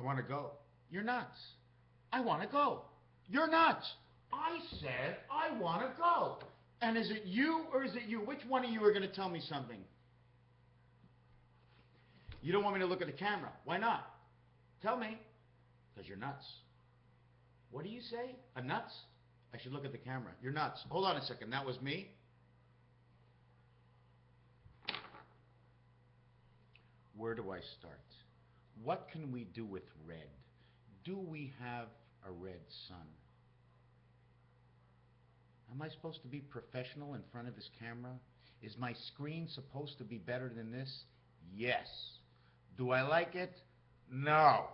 I want to go. You're nuts. I want to go. You're nuts. I said I want to go. And is it you or is it you? Which one of you are going to tell me something? You don't want me to look at the camera. Why not? Tell me. Because you're nuts. What do you say? I'm nuts? I should look at the camera. You're nuts. Hold on a second. That was me? Where do I start? What can we do with red? Do we have a red sun? Am I supposed to be professional in front of this camera? Is my screen supposed to be better than this? Yes. Do I like it? No,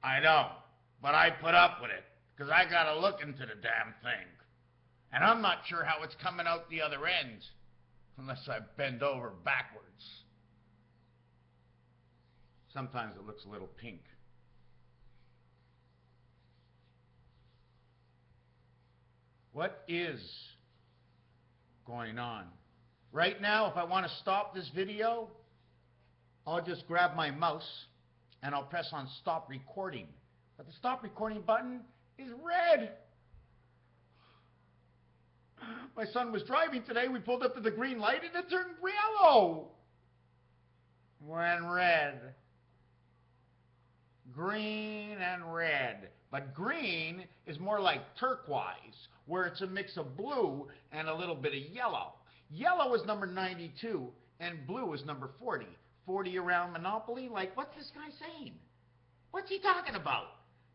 I don't. But I put up with it, because I got to look into the damn thing. And I'm not sure how it's coming out the other end, unless I bend over backwards. Sometimes it looks a little pink. What is going on? Right now, if I want to stop this video, I'll just grab my mouse and I'll press on stop recording. But the stop recording button is red. My son was driving today. We pulled up to the green light and it turned yellow. When red. Green and red. But green is more like turquoise, where it's a mix of blue and a little bit of yellow. Yellow is number 92 and blue is number 40. 40 around Monopoly? Like, what's this guy saying? What's he talking about?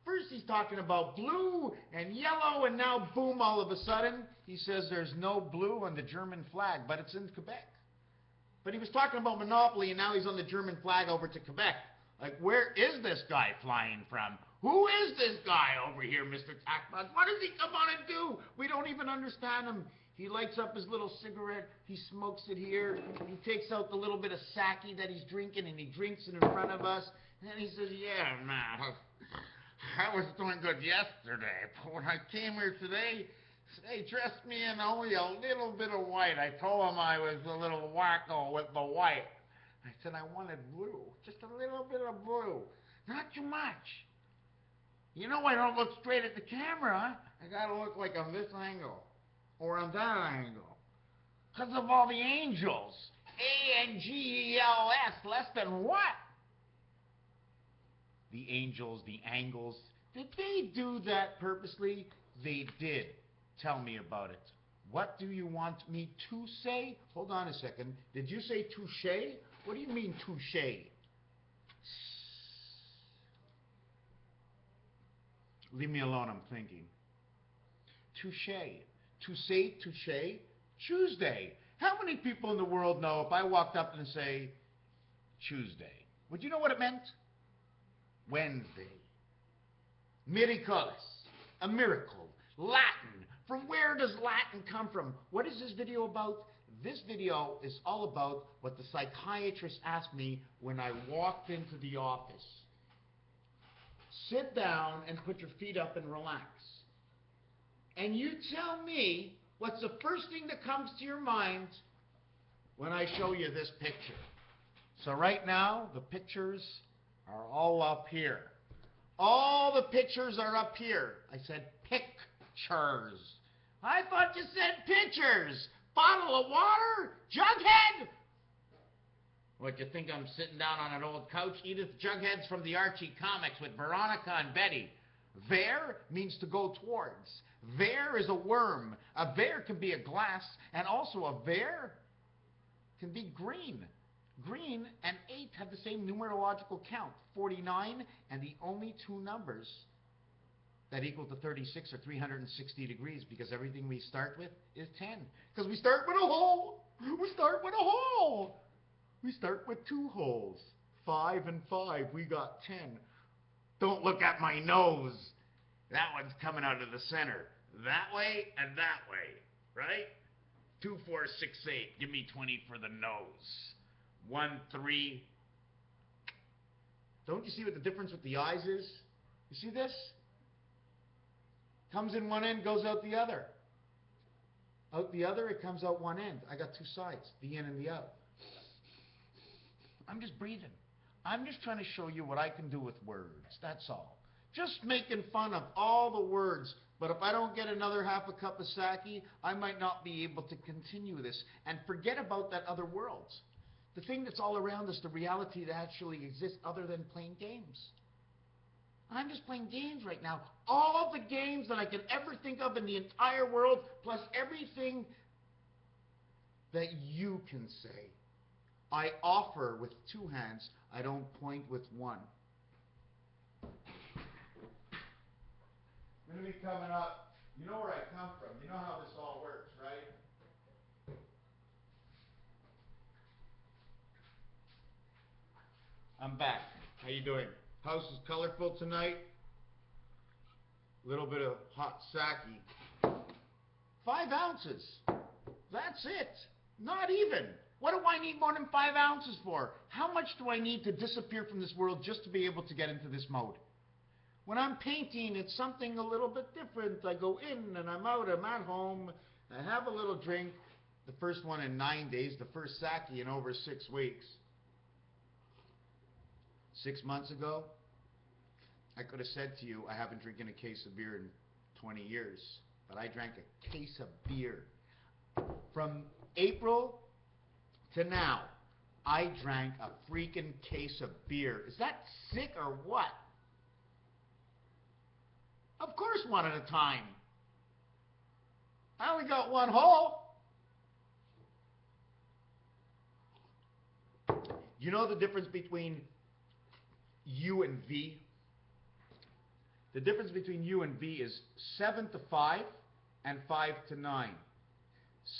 First he's talking about blue and yellow, and now boom, all of a sudden he says there's no blue on the German flag, but it's in Quebec. But he was talking about Monopoly and now he's on the German flag over to Quebec. Like, where is this guy flying from? Who is this guy over here, Mr. Tackbus? What does he come on and do? We don't even understand him. He lights up his little cigarette. He smokes it here. He takes out the little bit of sake that he's drinking, and he drinks it in front of us. And then he says, yeah, man, I was doing good yesterday, but when I came here today, they dressed me in only a little bit of white. I told them I was a little wacko with the white. I said I wanted blue, just a little bit of blue, not too much. You know I don't look straight at the camera. I gotta look like on this angle or on that angle, because of all the angels. A-N-G-E-L-S, less than what? The angels, the angles. Did they do that purposely? They did. Tell me about it. What do you want me to say? Hold on a second. Did you say touche? What do you mean touche? Leave me alone, I'm thinking. Touche. To say touche? Tuesday. How many people in the world know if I walked up and say Tuesday? Would you know what it meant? Wednesday. Miraculous. A miracle. Latin. From where does Latin come from? What is this video about? This video is all about what the psychiatrist asked me when I walked into the office. Sit down and put your feet up and relax. And you tell me what's the first thing that comes to your mind when I show you this picture. So right now, the pictures are all up here. All the pictures are up here. I said pictures. I thought you said pictures. Bottle of water? Jughead? What, you think I'm sitting down on an old couch? Edith, Jughead's from the Archie comics with Veronica and Betty. Vers means to go towards. Vers is a worm. A vers can be a glass, and also a vers can be green. Green and 8 have the same numerological count, 49, and the only two numbers that equal to 36 or 360 degrees, because everything we start with is 10. Because we start with a hole. We start with a hole. We start with 2 holes. 5 and 5. We got 10. Don't look at my nose. That one's coming out of the center. That way and that way. Right? 2, 4, 6, 8. Give me 20 for the nose. 1, 3. Don't you see what the difference with the eyes is? You see this? Comes in one end, goes out the other. Out the other, it comes out one end. I got 2 sides, the in and the out. I'm just breathing. I'm just trying to show you what I can do with words. That's all. Just making fun of all the words. But if I don't get another half a cup of sake, I might not be able to continue this. And forget about that other world. The thing that's all around us, the reality that actually exists other than playing games. I'm just playing games right now. All the games that I can ever think of in the entire world, plus everything that you can say. I offer with two hands. I don't point with one. I'm going to be coming up. You know where I come from. You know how this all works, right? I'm back. How you doing? House is colorful tonight. A little bit of hot sake. 5 ounces. That's it. Not even. What do I need more than 5 ounces for? How much do I need to disappear from this world just to be able to get into this mode? When I'm painting, it's something a little bit different. I go in and I'm out, I'm at home, I have a little drink. The first one in 9 days, the first sake in over 6 weeks. 6 months ago, I could have said to you, I haven't drinking a case of beer in 20 years. But I drank a case of beer. From April to now, I drank a freaking case of beer. Is that sick or what? Of course, one at a time. I only got one hole. You know the difference between U and V? The difference between U and V is 7 to 5 and 5 to 9.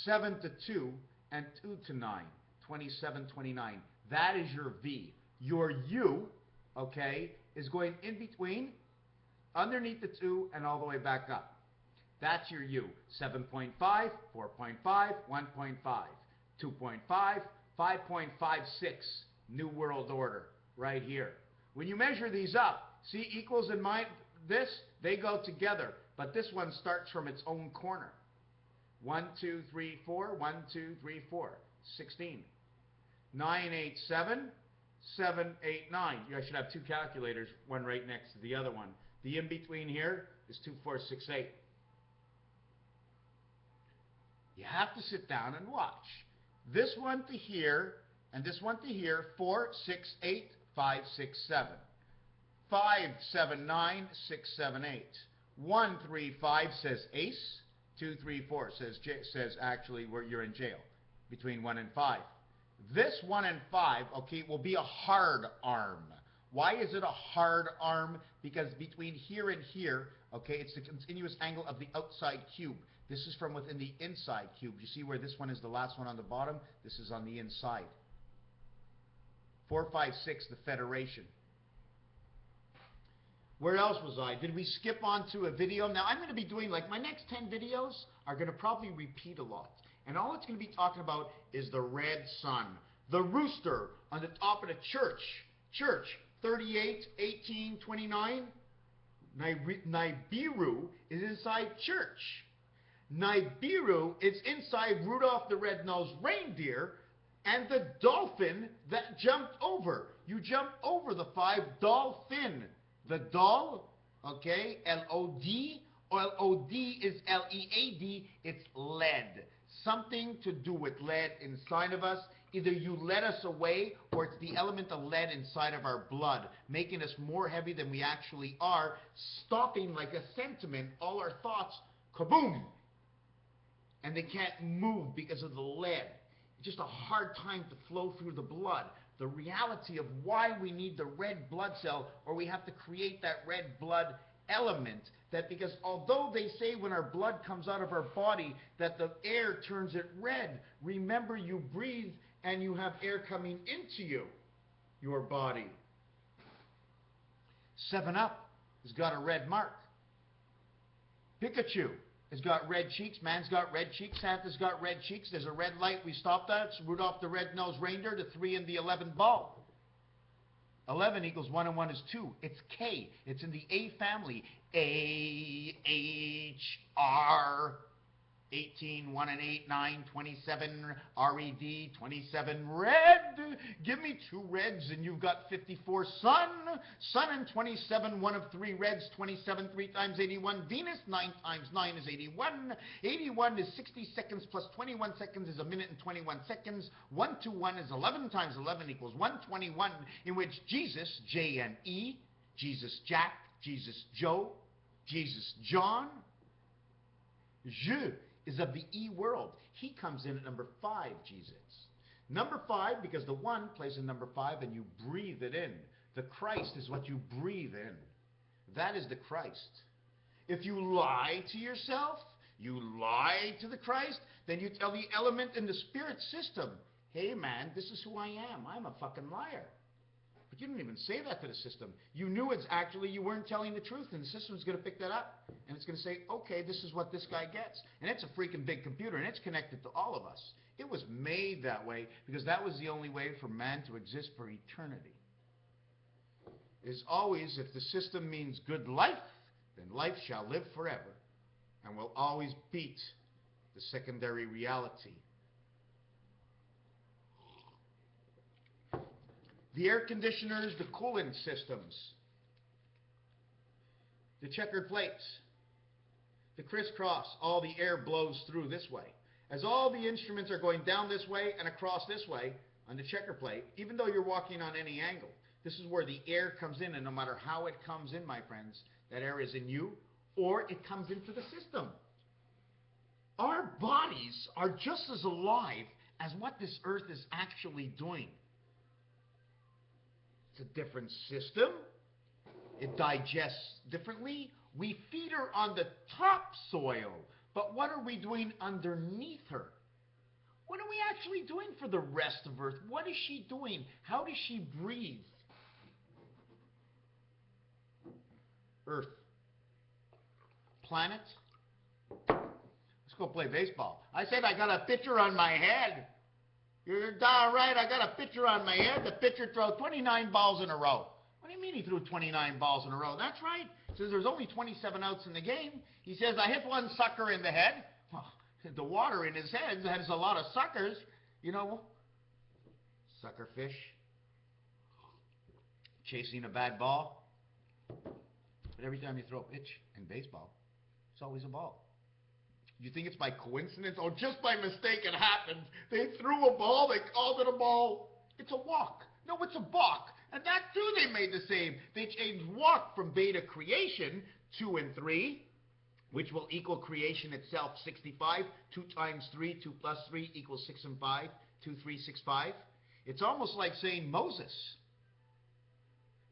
7 to 2 and 2 to 9. 27, 29. That is your V. Your U, okay, is going in between, underneath the 2 and all the way back up. That's your U. 7.5, 4.5, 1.5, 2.5, 5.56. New World Order right here. When you measure these up, see equals in this, they go together. But this one starts from its own corner. 1, 2, 3, 4, 1, 2, 3, 4. 16. 9, 8, 7, 7, 8, 9. I should have 2 calculators, one right next to the other one. The in-between here is 2, 4, 6, 8. You have to sit down and watch. This one to here, and this one to here, 4, 6, 8, 5, 6, 7. 5, 7, 9, 6, 7, 8. 1, 3, 5 says ace. 2, 3, 4 says actually where you're in jail. Between 1 and 5. This 1 and 5, okay, will be a hard arm. Why is it a hard arm? Because between here and here, okay, it's the continuous angle of the outside cube. This is from within the inside cube. You see where this one is the last one on the bottom? This is on the inside. 4, 5, 6, the Federation. Where else was I? Did we skip on to a video? Now, I'm going to be doing, like, my next 10 videos are going to probably repeat a lot. And all it's going to be talking about is the red sun. The rooster on the top of the church. Church, 38, 18, 29. Nibiru is inside church. Nibiru is inside Rudolph the Red-Nosed Reindeer and the dolphin that jumped over. You jump over the 5, dolphin. The doll, okay, L-O-D, or L-O-D is L-E-A-D, it's lead. Something to do with lead inside of us. Either you led us away, or it's the element of lead inside of our blood, making us more heavy than we actually are, stopping like a sentiment, all our thoughts, kaboom! And they can't move because of the lead. It's just a hard time to flow through the blood. The reality of why we need the red blood cell, or we have to create that red blood element, that because although they say when our blood comes out of our body that the air turns it red, remember you breathe and you have air coming into your body. 7-Up has got a red mark. Pikachu has got red cheeks. Man's got red cheeks. Santa's got red cheeks. There's a red light. We stopped that. It's Rudolph the Red-Nosed Reindeer, the 3 and the 11 ball. 11 equals 1 and 1 is 2. It's K. It's in the A family. A, H, R, 18, 1 and 8, 9, 27, RED, 27, red. Give me 2 reds and you've got 54, sun. Sun and 27, 1 of 3 reds, 27, 3 times 81, Venus, 9 times 9 is 81. 81 is 60 seconds plus 21 seconds is a minute and 21 seconds. 1 to 1 is 11 times 11 equals 121, in which Jesus, J-N-E, Jesus Jack, Jesus Joe, Jesus John, Je is of the E world. He comes in at number 5, Jesus. Number 5, because the 1 plays in number 5 and you breathe it in. The Christ is what you breathe in. That is the Christ. If you lie to yourself, you lie to the Christ, then you tell the element in the spirit system, hey man, this is who I am. I'm a fucking liar. But you didn't even say that to the system. You knew it's actually you weren't telling the truth, and the system's going to pick that up. And it's going to say, okay, this is what this guy gets. And it's a freaking big computer, and it's connected to all of us. It was made that way because that was the only way for man to exist for eternity. Is always, if the system means good life, then life shall live forever and will always beat the secondary reality. The air conditioners, the cooling systems, the checkered plates, the crisscross, all the air blows through this way. As all the instruments are going down this way and across this way on the checker plate, even though you're walking on any angle, this is where the air comes in, and no matter how it comes in, my friends, that air is in you, or it comes into the system. Our bodies are just as alive as what this earth is actually doing. It's a different system. It digests differently. We feed her on the topsoil, but what are we doing underneath her? What are we actually doing for the rest of Earth? What is she doing? How does she breathe? Earth. Planet. Let's go play baseball. I said I got a pitcher on my head. You're darn right, I got a pitcher on my head. The pitcher threw 29 balls in a row. What do you mean he threw 29 balls in a row? That's right. He says there's only 27 outs in the game. He says I hit one sucker in the head. Well, the water in his head has a lot of suckers. You know, sucker fish. Chasing a bad ball. But every time you throw a pitch in baseball, it's always a ball. You think it's by coincidence? Oh, just by mistake it happened. They threw a ball, they called it a ball. It's a walk. No, it's a balk. And that too they made the same. They changed walk from beta creation, 2 and 3, which will equal creation itself, 65. 2 times 3, 2 plus 3 equals 6 and 5, 2, 3, 6, 5. It's almost like saying Moses.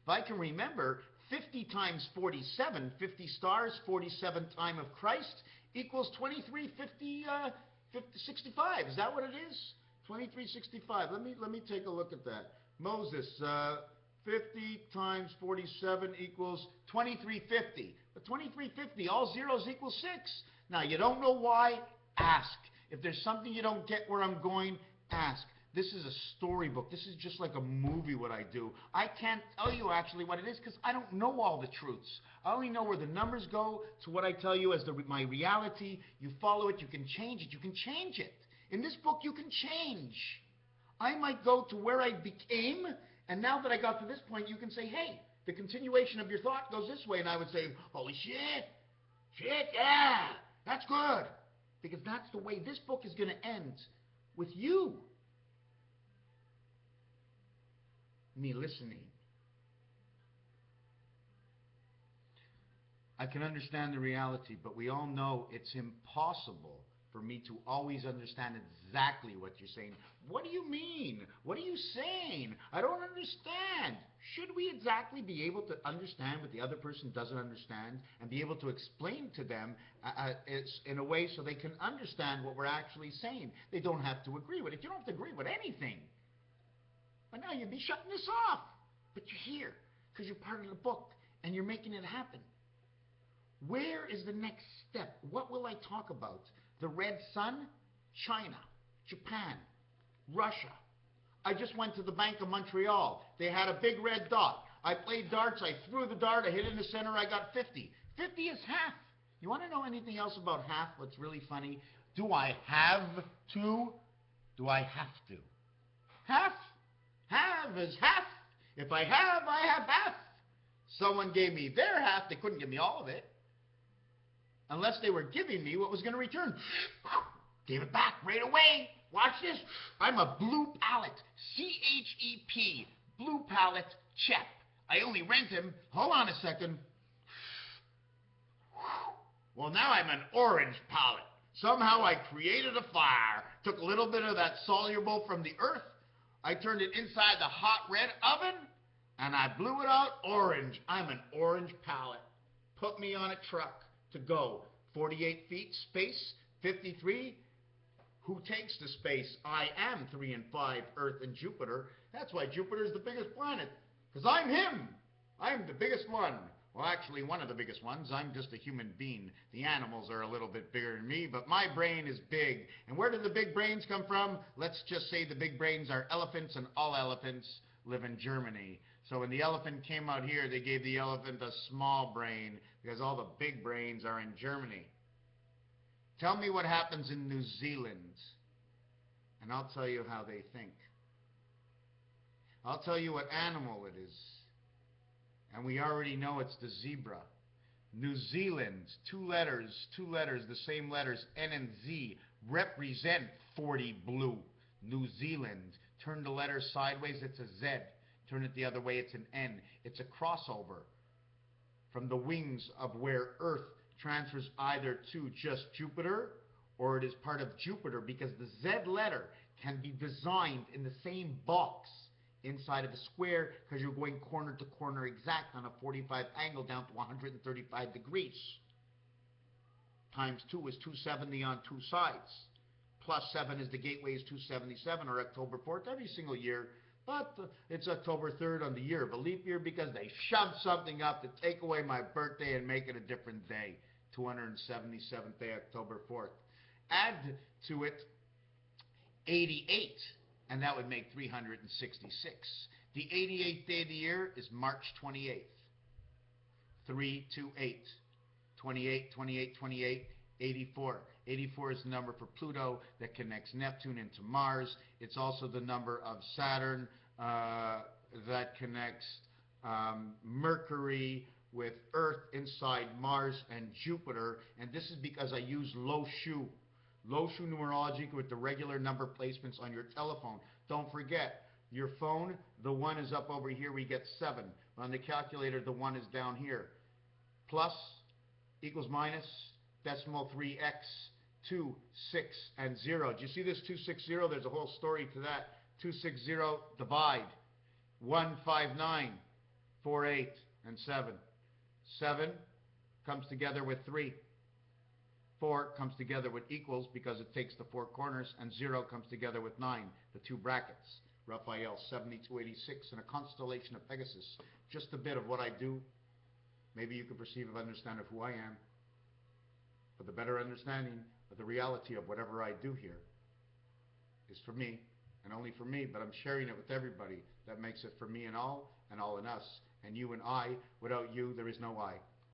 If I can remember, 50 times 47, 50 stars, 47 time of Christ, equals 2350, 65. Is that what it is? 2365. Let me take a look at that. Moses, 50 times 47 equals 2350. But 2350, all zeros equal 6. Now, you don't know why? Ask. If there's something you don't get where I'm going, ask. This is a storybook. This is just like a movie, what I do. I can't tell you actually what it is because I don't know all the truths. I only know where the numbers go to what I tell you as my reality. You follow it, you can change it. You can change it. In this book, you can change. I might go to where I became, and now that I got to this point, you can say, hey, the continuation of your thought goes this way. And I would say, holy shit, yeah, that's good. Because that's the way this book is going to end, with you. Me listening. I can understand the reality, but we all know it's impossible for me to always understand exactly what you're saying. What do you mean? What are you saying? I don't understand. Should we exactly be able to understand what the other person doesn't understand and be able to explain to them in a way so they can understand what we're actually saying? They don't have to agree with it. You don't have to agree with anything. But now you'd be shutting this off. But you're here because you're part of the book and you're making it happen. Where is the next step? What will I talk about? The red sun? China, Japan, Russia. I just went to the Bank of Montreal. They had a big red dot. I played darts. I threw the dart. I hit it in the center. I got 50. 50 is half. You want to know anything else about half? What's really funny? Do I have to? Do I have to? Half? Have is half. If I have half. Someone gave me their half. They couldn't give me all of it. Unless they were giving me what was going to return. Gave it back right away. Watch this. I'm a blue pallet. CHEP. Blue pallet chep. I only rent him. Hold on a second. Well, now I'm an orange pallet. Somehow I created a fire. Took a little bit of that soluble from the earth. I turned it inside the hot red oven. And I blew it out orange. I'm an orange pallet. Put me on a truck to go. 48 feet space. 53. Who takes the space? I am 3 and 5, Earth and Jupiter. That's why Jupiter is the biggest planet. Because I'm him. I'm the biggest one. Well, actually, one of the biggest ones. I'm just a human being. The animals are a little bit bigger than me, but my brain is big. And where do the big brains come from? Let's just say the big brains are elephants, and all elephants live in Germany. So when the elephant came out here, they gave the elephant a small brain because all the big brains are in Germany. Tell me what happens in New Zealand, and I'll tell you how they think. I'll tell you what animal it is. And we already know it's the zebra. New Zealand, two letters, the same letters, N and Z, represent 40 blue. New Zealand. Turn the letter sideways, it's a Z. Turn it the other way, it's an N. It's a crossover from the wings of where Earth transfers either to just Jupiter or it is part of Jupiter, because the Z letter can be designed in the same box inside of a square because you're going corner to corner exact on a 45 angle down to 135 degrees. Times 2 is 270 on two sides. Plus 7 is the gateway is 277, or October 4th every single year. But it's October 3rd on the year of a leap year because they shoved something up to take away my birthday and make it a different day. 277th day, October 4th. Add to it 88, and that would make 366. The 88th day of the year is March 28th. 328. 28, 28, 28, 84. 84 is the number for Pluto that connects Neptune into Mars. It's also the number of Saturn that connects Mercury with Earth inside Mars and Jupiter. And this is because I use low shoe numerology with the regular number placements on your telephone. Don't forget, your phone, the 1 is up over here, we get 7. On the calculator, the 1 is down here. Plus, equals minus, decimal 3x, 2, 6, and 0. Do you see this 260? There's a whole story to that. 260, divide. 159, 48, and 7. 7 comes together with 3. 4 comes together with equals because it takes the 4 corners, and 0 comes together with 9, the 2 brackets. Raphael, 7286, and a constellation of Pegasus. Just a bit of what I do. Maybe you can perceive and understand of who I am. But the better understanding of the reality of whatever I do here is for me, and only for me, but I'm sharing it with everybody. That makes it for me and all in us. And you and I, without you, there is no I.